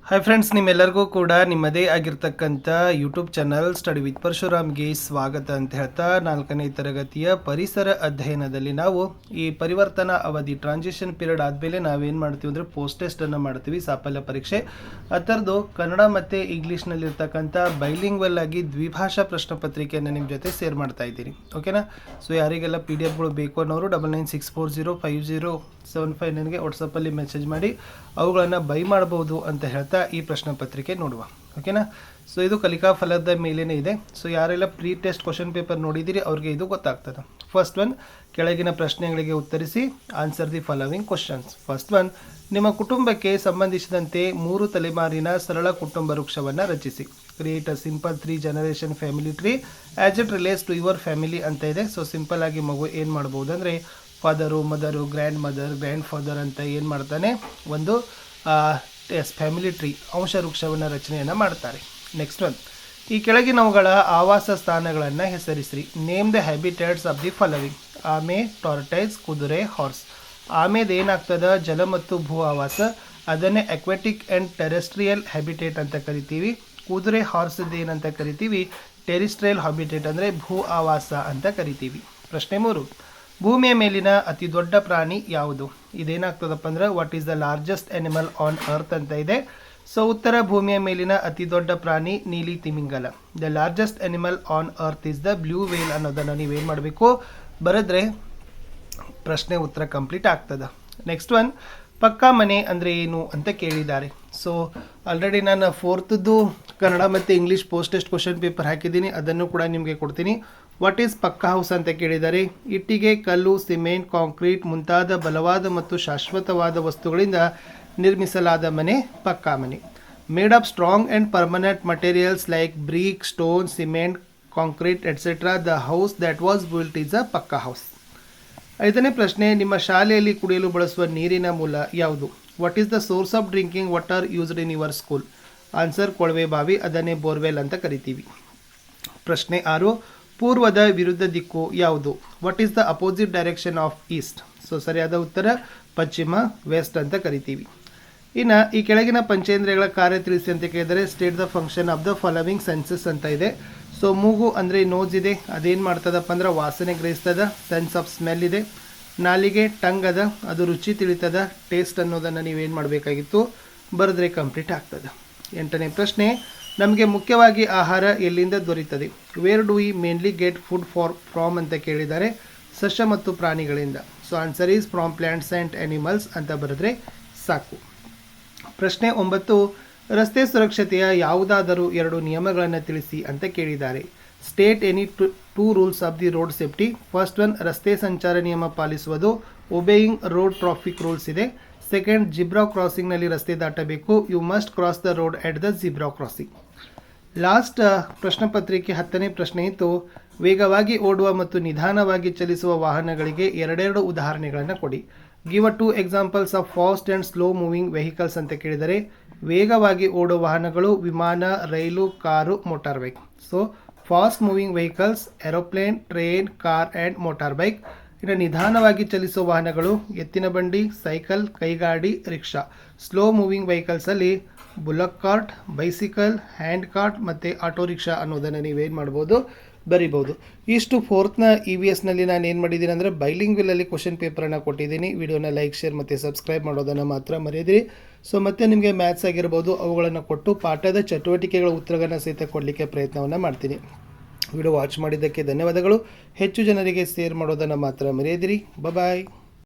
Hi friends, ನಿಮ್ಮೆಲ್ಲರಿಗೂ ಕೂಡ ನಿಮ್ಮದೇ ಆಗಿರ್ತಕ್ಕಂಥ ಯೂಟ್ಯೂಬ್ ಚಾನಲ್ ಸ್ಟಡಿ ವಿತ್ ಪರಶುರಾಮ್ಗೆ ಸ್ವಾಗತ ಅಂತ ಹೇಳ್ತಾ 4ನೇ ತರಗತಿಯ ಪರಿಸರ ಅಧ್ಯಯನದಲ್ಲಿ ನಾವು ಈ ಪರಿವರ್ತನಾ ಅವಧಿ ಟ್ರಾನ್ಸಿಷನ್ ಪೀರಿಯಡ್ ಆದಮೇಲೆ ನಾವೇನು ಮಾಡ್ತೀವಿ ಅಂದರೆ ಪೋಸ್ಟ್ ಟೆಸ್ಟನ್ನು ಮಾಡ್ತೀವಿ, ಸಾಫಲ್ಯ ಪರೀಕ್ಷೆ. ಅದರದ್ದು ಕನ್ನಡ ಮತ್ತು ಇಂಗ್ಲೀಷ್ನಲ್ಲಿರ್ತಕ್ಕಂಥ ಬೈಲಿಂಗ್ವಲ್ ಆಗಿ ದ್ವಿಭಾಷಾ ಪ್ರಶ್ನೆ ಪತ್ರಿಕೆಯನ್ನು ನಿಮ್ಮ ಜೊತೆ ಶೇರ್ ಮಾಡ್ತಾ ಇದ್ದೀನಿ. ಓಕೆನಾ? ಸೊ ಯಾರಿಗೆಲ್ಲ PDFಗಳು ಬೇಕು ಅನ್ನೋರು 9964050759 ನನಗೆ ವಾಟ್ಸಪ್ಪಲ್ಲಿ ಮೆಸೇಜ್ ಮಾಡಿ ಅವುಗಳನ್ನು ಬೈ ಮಾಡ್ಬೋದು ಅಂತ ಹೇಳ್ತಾ ಈ ಪ್ರಶ್ನೆ ಪತ್ರಿಕೆ ನೋಡುವ. ಓಕೆನಾ? ಸೊ ಇದು ಕಲಿಕಾ ಫಲದ ಮೇಲೇನೆ ಇದೆ. ಸೊ ಯಾರೆಲ್ಲ ಪ್ರೀ ಟೆಸ್ಟ್ ಕ್ವಶನ್ ಪೇಪರ್ ನೋಡಿದ್ದೀರಿ ಅವ್ರಿಗೆ ಇದು ಗೊತ್ತಾಗ್ತದೆ. ಫಸ್ಟ್ ಒನ್, ಕೆಳಗಿನ ಪ್ರಶ್ನೆಗಳಿಗೆ ಉತ್ತರಿಸಿ, answer the following questions. First one, ನಿಮ್ಮ ಕುಟುಂಬಕ್ಕೆ ಸಂಬಂಧಿಸಿದಂತೆ 3 ತಲೆಮಾರಿನ ಸರಳ ಕುಟುಂಬ ವೃಕ್ಷವನ್ನು ರಚಿಸಿ. Create a simple 3 generation family tree as it relates to your family ಅಂತ ಇದೆ. ಸೊ ಸಿಂಪಲ್ ಆಗಿ ಮಗು ಏನು ಮಾಡ್ಬೋದು ಅಂದರೆ father, mother, grandmother, grandfather ಅಂತ ಏನು ಮಾಡ್ತಾನೆ, ಒಂದು ಫ್ಯಾಮಿಲಿ ಟ್ರೀ ಅಂಶ ವೃಕ್ಷವನ್ನು ರಚನೆಯನ್ನು ಮಾಡ್ತಾರೆ. ನೆಕ್ಸ್ಟ್ ಒನ್, ಈ ಕೆಳಗಿನವುಗಳ ಆವಾಸ ಸ್ಥಾನಗಳನ್ನು ಹೆಸರಿಸಿರಿ. Name the habitats of the following. ಆಮೆ, ಟಾರ್ಟೈಸ್, ಕುದುರೆ, ಹಾರ್ಸ್. ಆಮೆದು ಏನಾಗ್ತದೆ, ಜಲ ಮತ್ತು ಭೂ ಆವಾಸ, ಅದನ್ನೇ ಅಕ್ವಾಟಿಕ್ ಆ್ಯಂಡ್ ಟೆರೆಸ್ಟ್ರಿಯಲ್ ಹ್ಯಾಬಿಟೇಟ್ ಅಂತ ಕರಿತೀವಿ. ಕುದುರೆ, ಹಾರ್ಸದ್ದು ಏನಂತ ಕರಿತೀವಿ, ಟೆರಿಸ್ಟ್ರಿಯಲ್ ಹ್ಯಾಬಿಟೇಟ್ ಅಂದರೆ ಭೂ ಆವಾಸ ಅಂತ ಕರಿತೀವಿ. ಪ್ರಶ್ನೆ 3, ಭೂಮಿಯ ಮೇಲಿನ ಅತಿ ದೊಡ್ಡ ಪ್ರಾಣಿ ಯಾವುದು? ಇದೇನಾಗ್ತದಪ್ಪ ಅಂದ್ರೆ what is the largest animal on earth ಅಂತ ಇದೆ. ಸೊ ಉತ್ತರ, ಭೂಮಿಯ ಮೇಲಿನ ಅತಿ ದೊಡ್ಡ ಪ್ರಾಣಿ ನೀಲಿ ತಿಮಿಂಗಲ. The largest animal on earth is the blue whale ಅನ್ನೋದನ್ನು ನೀವೇನು ಮಾಡಬೇಕು, ಬರೆದ್ರೆ ಪ್ರಶ್ನೆ ಉತ್ತರ ಕಂಪ್ಲೀಟ್ ಆಗ್ತದೆ. ನೆಕ್ಸ್ಟ್ ಒನ್, ಪಕ್ಕಾ ಮನೆ ಅಂದರೆ ಏನು ಅಂತ ಕೇಳಿದ್ದಾರೆ. ಸೊ ಆಲ್ರೆಡಿ ನಾನು 4th ಕನ್ನಡ ಮತ್ತು English post test question paper ಹಾಕಿದ್ದೀನಿ, ಅದನ್ನು ಕೂಡ ನಿಮಗೆ ಕೊಡ್ತೀನಿ. ವಾಟ್ ಈಸ್ ಪಕ್ಕಾ ಹೌಸ್ ಅಂತ ಕೇಳಿದ್ದಾರೆ. ಇಟ್ಟಿಗೆ, ಕಲ್ಲು, ಸಿಮೆಂಟ್, ಕಾಂಕ್ರೀಟ್ ಮುಂತಾದ ಬಲವಾದ ಮತ್ತು ಶಾಶ್ವತವಾದ ವಸ್ತುಗಳಿಂದ ನಿರ್ಮಿಸಲಾದ ಮನೆ ಪಕ್ಕಾ ಮನೆ. Made of strong and permanent materials like brick, stone, cement, concrete etcetera, the house that was built is a pucca house. 5ನೇ ಪ್ರಶ್ನೆ, ನಿಮ್ಮ ಶಾಲೆಯಲ್ಲಿ ಕುಡಿಯಲು ಬಳಸುವ ನೀರಿನ ಮೂಲ ಯಾವುದು? What is the source of drinking water used in your school? Answer, ಕೊಳವೆ ಬಾವಿ, ಅದನ್ನೇ ಬೋರ್ವೆಲ್ ಅಂತ ಕರಿತೀವಿ. ಪ್ರಶ್ನೆ 6, ಪೂರ್ವದ ವಿರುದ್ಧ ದಿಕ್ಕು ಯಾವುದು? What is the opposite direction of East? So ಸರಿಯಾದ ಉತ್ತರ ಪಶ್ಚಿಮ, ವೆಸ್ಟ್ ಅಂತ ಕರಿತೀವಿ. ಇನ್ನು ಈ ಕೆಳಗಿನ ಪಂಚೇಂದ್ರಿಯಗಳ ಕಾರ್ಯ ತಿಳಿಸಿ ಅಂತ ಕೇಳಿದರೆ state the function of the following senses ಅಂತ ಇದೆ. ಸೊ ಮೂಗು ಅಂದರೆ ನೋಸ್ ಇದೆ, ಅದೇನು ಮಾಡ್ತದಪ್ಪ ಅಂದ್ರೆ ವಾಸನೆ ಗ್ರಹಿಸ್ತದ, ಸೆನ್ಸ್ ಆಫ್ ಸ್ಮೆಲ್ ಇದೆ. ನಾಲಿಗೆ, ಟಂಗ್ ಅದ, ಅದು ರುಚಿ ತಿಳಿತದ, ಟೇಸ್ಟ್ ಅನ್ನೋದನ್ನು ನೀವೇನು ಮಾಡಬೇಕಾಗಿತ್ತು, ಬರೆದ್ರೆ ಕಂಪ್ಲೀಟ್ ಆಗ್ತದೆ. 8ನೇ ಪ್ರಶ್ನೆ, ನಮಗೆ ಮುಖ್ಯವಾಗಿ ಆಹಾರ ಎಲ್ಲಿಂದ ದೊರೀತದೆ? Where do we mainly get food from ಅಂತ ಕೇಳಿದ್ದಾರೆ. ಸಸ್ಯ ಮತ್ತು ಪ್ರಾಣಿಗಳಿಂದ. So answer is from plants and animals ಅಂತ ಬರೆದ್ರೆ ಸಾಕು. ಪ್ರಶ್ನೆ 9, ರಸ್ತೆ ಸುರಕ್ಷತೆಯ ಯಾವುದಾದರೂ 2 ನಿಯಮಗಳನ್ನು ತಿಳಿಸಿ ಅಂತ ಕೇಳಿದ್ದಾರೆ. State any 2 rules of the road safety. First one, ರಸ್ತೆ ಸಂಚಾರ ನಿಯಮ ಪಾಲಿಸುವುದು, ಒಬೇಯಿಂಗ್ ರೋಡ್ ಟ್ರಾಫಿಕ್ ರೂಲ್ಸ್ ಇದೆ. ಸೆಕೆಂಡ್, ಜಿಬ್ರಾ ಕ್ರಾಸಿಂಗ್ನಲ್ಲಿ ರಸ್ತೆ ದಾಟಬೇಕು, you must cross the road at the zebra crossing. Last ಪ್ರಶ್ನೆ ಪತ್ರಿಕೆ 10ನೇ ಪ್ರಶ್ನೆ ಇತ್ತು, ವೇಗವಾಗಿ ಓಡುವ ಮತ್ತು ನಿಧಾನವಾಗಿ ಚಲಿಸುವ ವಾಹನಗಳಿಗೆ 2 ಉದಾಹರಣೆಗಳನ್ನು ಕೊಡಿ. Give 2 examples of fast and slow moving vehicles ಅಂತ ಕೇಳಿದರೆ ವೇಗವಾಗಿ ಓಡುವ ವಾಹನಗಳು ವಿಮಾನ, rail, car, motor bike. So fast moving vehicles aeroplane, train, car and motor bike. ಇನ್ನು ನಿಧಾನವಾಗಿ ಚಲಿಸುವ ವಾಹನಗಳು ಎತ್ತಿನ ಬಂಡಿ, ಸೈಕಲ್, ಕೈಗಾಡಿ, ರಿಕ್ಷಾ. ಸ್ಲೋ ಮೂವಿಂಗ್ ವೆಹಿಕಲ್ಸಲ್ಲಿ bullock cart, bicycle, hand cart ಮತ್ತು ಆಟೋ ರಿಕ್ಷಾ ಅನ್ನೋದನ್ನು ನೀವೇನು ಮಾಡ್ಬೋದು, ಬರಿಬೋದು. ಇಷ್ಟು 4th EVSನಲ್ಲಿ ನಾನು ಏನು ಮಾಡಿದ್ದೀನಿ ಅಂದರೆ ಬೈಲಿಂಗ್ವಲಲ್ಲಿ ಕ್ವಶನ್ ಪೇಪರನ್ನು ಕೊಟ್ಟಿದ್ದೀನಿ. ವಿಡಿಯೋನ ಲೈಕ್, ಶೇರ್ ಮತ್ತು ಸಬ್ಸ್ಕ್ರೈಬ್ ಮಾಡೋದನ್ನು ಮಾತ್ರ ಮರೆಯದಿರಿ. ಸೊ ಮತ್ತೆ ನಿಮಗೆ ಮ್ಯಾಥ್ಸ್ ಆಗಿರ್ಬೋದು ಅವುಗಳನ್ನು ಕೊಟ್ಟು ಪಾಠದ ಚಟುವಟಿಕೆಗಳ ಉತ್ತರಗಳನ್ನು ಸಹಿತ ಕೊಡಲಿಕ್ಕೆ ಪ್ರಯತ್ನವನ್ನು ಮಾಡ್ತೀನಿ. ವಿಡಿಯೋ ವಾಚ್ ಮಾಡಿದ್ದಕ್ಕೆ ಧನ್ಯವಾದಗಳು. ಹೆಚ್ಚು ಜನರಿಗೆ ಶೇರ್ ಮಾಡೋದನ್ನು ಮಾತ್ರ ಮರೆಯದಿರಿ. ಬಾಯ್.